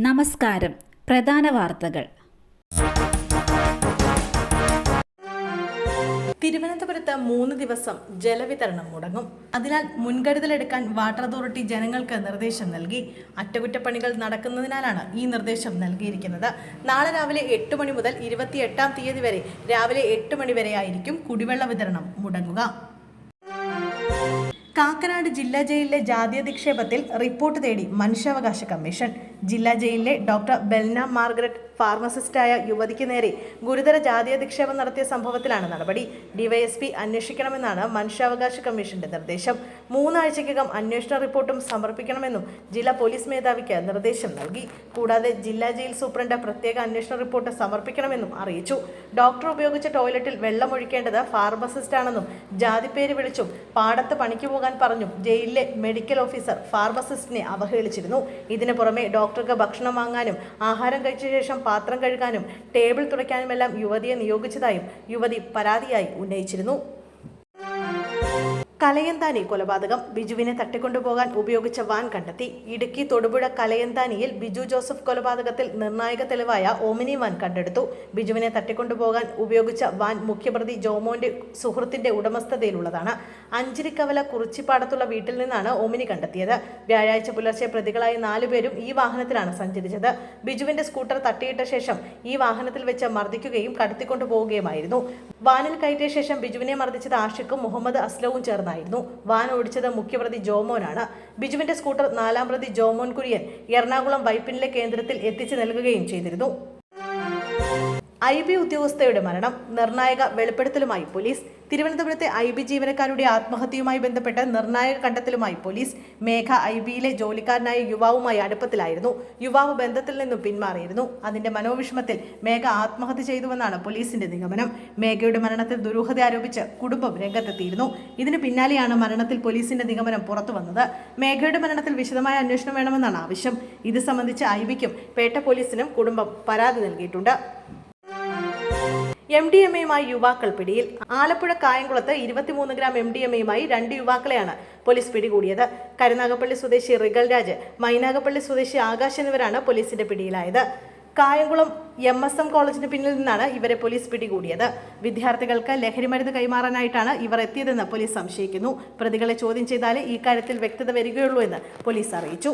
നമസ്കാരം. പ്രധാന വാർത്തകൾ. തിരുവനന്തപുരത്ത് 3 ദിവസം ജലവിതരണം മുടങ്ങും. അതിനാൽ മുൻകരുതലെടുക്കാൻ വാട്ടർ അതോറിറ്റി ജനങ്ങൾക്ക് നിർദ്ദേശം നൽകി. അറ്റകുറ്റപ്പണികൾ നടക്കുന്നതിനാലാണ് ഈ നിർദ്ദേശം നൽകിയിരിക്കുന്നത്. നാളെ രാവിലെ 8 മണി മുതൽ 28-ാം തീയതി വരെ രാവിലെ 8 മണി വരെയായിരിക്കും കുടിവെള്ള വിതരണം മുടങ്ങുക. കാക്കനാട് ജില്ലാ ജയിലിലെ ജാതീയാധിക്ഷേപത്തിൽ റിപ്പോർട്ട് തേടി മനുഷ്യാവകാശ കമ്മീഷൻ. ജില്ലാ ജയിലിലെ ഡോക്ടർ ബെൽന മാർഗരറ്റ് ഫാർമസിസ്റ്റായ യുവതിക്ക് നേരെ ഗുരുതര ജാതീയാധിക്ഷേപം നടത്തിയ സംഭവത്തിലാണ് നടപടി. ഡിവൈഎസ്പി അന്വേഷിക്കണമെന്നാണ് മനുഷ്യാവകാശ കമ്മീഷന്റെ നിർദ്ദേശം. 3 ആഴ്ചയ്ക്കകം അന്വേഷണ റിപ്പോർട്ടും സമർപ്പിക്കണമെന്നും ജില്ലാ പോലീസ് മേധാവിക്ക് നിർദ്ദേശം നൽകി. കൂടാതെ ജില്ലാ ജയിൽ സൂപ്രണ്ട് പ്രത്യേക അന്വേഷണ റിപ്പോർട്ട് സമർപ്പിക്കണമെന്നും അറിയിച്ചു. ഡോക്ടർ ഉപയോഗിച്ച ടോയ്ലറ്റിൽ വെള്ളം ഒഴിക്കേണ്ടത് ഫാർമസിസ്റ്റാണെന്നും ജാതിപ്പേര് വിളിച്ചും പാടത്ത് പണിക്ക് പോകാൻ പറഞ്ഞും ജയിലിലെ മെഡിക്കൽ ഓഫീസർ ഫാർമസിസ്റ്റിനെ അവഹേളിച്ചിരുന്നു. ഇതിനു പുറമെ ഡോക്ടർക്ക് ഭക്ഷണം വാങ്ങാനും ആഹാരം കഴിച്ച ശേഷം പാത്രം കഴുകാനും ടേബിൾ തുടയ്ക്കാനുമെല്ലാം യുവതിയെ നിയോഗിച്ചതായും യുവതി പരാതിയായി ഉന്നയിച്ചിരുന്നു. കലയന്താനി കൊലപാതകം. ബിജുവിനെ തട്ടിക്കൊണ്ടുപോകാൻ ഉപയോഗിച്ച വാൻ കണ്ടെത്തി. ഇടുക്കി തൊടുപുഴ കലയന്താനിയിൽ ബിജു ജോസഫ് കൊലപാതകത്തിൽ നിർണായക തെളിവായ ഓമിനി വാൻ കണ്ടെടുത്തു. ബിജുവിനെ തട്ടിക്കൊണ്ടുപോകാൻ ഉപയോഗിച്ച വാൻ മുഖ്യപ്രതി ജോമോന്റെ സുഹൃത്തിന്റെ ഉടമസ്ഥതയിലുള്ളതാണ്. അഞ്ചിരിക്കവല കുറിച്ചിപ്പാടത്തുള്ള വീട്ടിൽ നിന്നാണ് ഓമിനി കണ്ടെത്തിയത്. വ്യാഴാഴ്ച പുലർച്ചെ പ്രതികളായ 4 പേരും ഈ വാഹനത്തിലാണ് സഞ്ചരിച്ചത്. ബിജുവിന്റെ സ്കൂട്ടർ തട്ടിയിട്ട ശേഷം ഈ വാഹനത്തിൽ വെച്ച് മർദ്ദിക്കുകയും കടത്തിക്കൊണ്ടുപോവുകയുമായിരുന്നു. വാനിൽ കയറ്റിയ ശേഷം ബിജുവിനെ മർദ്ദിച്ചത് ആഷിഖും മുഹമ്മദ് അസ്ലവും ചേർന്നായിരുന്നു. വാൻ ഓടിച്ചത് മുഖ്യപ്രതി ജോമോനാണ്. ബിജുവിന്റെ സ്കൂട്ടർ 4-ാം പ്രതി ജോമോൻ കുര്യൻ എറണാകുളം വൈപ്പിനിലെ കേന്ദ്രത്തിൽ എത്തിച്ചു നൽകുകയും ചെയ്തിരുന്നു. IB ഉദ്യോഗസ്ഥയുടെ മരണം. നിർണായക വെളിപ്പെടുത്തലുമായി പോലീസ്. തിരുവനന്തപുരത്തെ IB ജീവനക്കാരുടെ ആത്മഹത്യയുമായി ബന്ധപ്പെട്ട് നിർണായക കണ്ടെത്തലുമായി പോലീസ്. മേഘ IBയിലെ ജോലിക്കാരനായ യുവാവുമായി അടുപ്പത്തിലായിരുന്നു. യുവാവ് ബന്ധത്തിൽ നിന്നും പിന്മാറിയിരുന്നു. അതിന്റെ മനോവിഷമത്തിൽ മേഘ ആത്മഹത്യ ചെയ്തുവെന്നാണ് പോലീസിന്റെ നിഗമനം. മേഘയുടെ മരണത്തിൽ ദുരൂഹത ആരോപിച്ച് കുടുംബം രംഗത്തെത്തിയിരുന്നു. ഇതിന് പിന്നാലെയാണ് മരണത്തിൽ പോലീസിന്റെ നിഗമനം പുറത്തു വന്നത്. മേഘയുടെ മരണത്തിൽ വിശദമായ അന്വേഷണം വേണമെന്നാണ് ആവശ്യം. ഇത് സംബന്ധിച്ച് IBക്കും പേട്ട പോലീസിനും കുടുംബം പരാതി നൽകിയിട്ടുണ്ട്. MDMAയുമായി യുവാക്കൾ പിടിയിൽ. ആലപ്പുഴ കായംകുളത്ത് 23 ഗ്രാം MDMAയുമായി 2 യുവാക്കളെയാണ് പോലീസ് പിടികൂടിയത്. കരുനാഗപ്പള്ളി സ്വദേശി റിഗൽ രാജ്, മൈനാഗപ്പള്ളി സ്വദേശി ആകാശ് എന്നിവരാണ് പോലീസിന്റെ പിടിയിലായത്. കായംകുളം MSM കോളേജിന് പിന്നിൽ നിന്നാണ് ഇവരെ പോലീസ് പിടികൂടിയത്. വിദ്യാർത്ഥികൾക്ക് ലഹരിമരുന്ന് കൈമാറാനായിട്ടാണ് ഇവർ എത്തിയതെന്ന് പോലീസ് സംശയിക്കുന്നു. പ്രതികളെ ചോദ്യം ചെയ്താലേ ഈ കാര്യത്തിൽ വ്യക്തത വരികയുള്ളൂ എന്ന് പോലീസ് അറിയിച്ചു.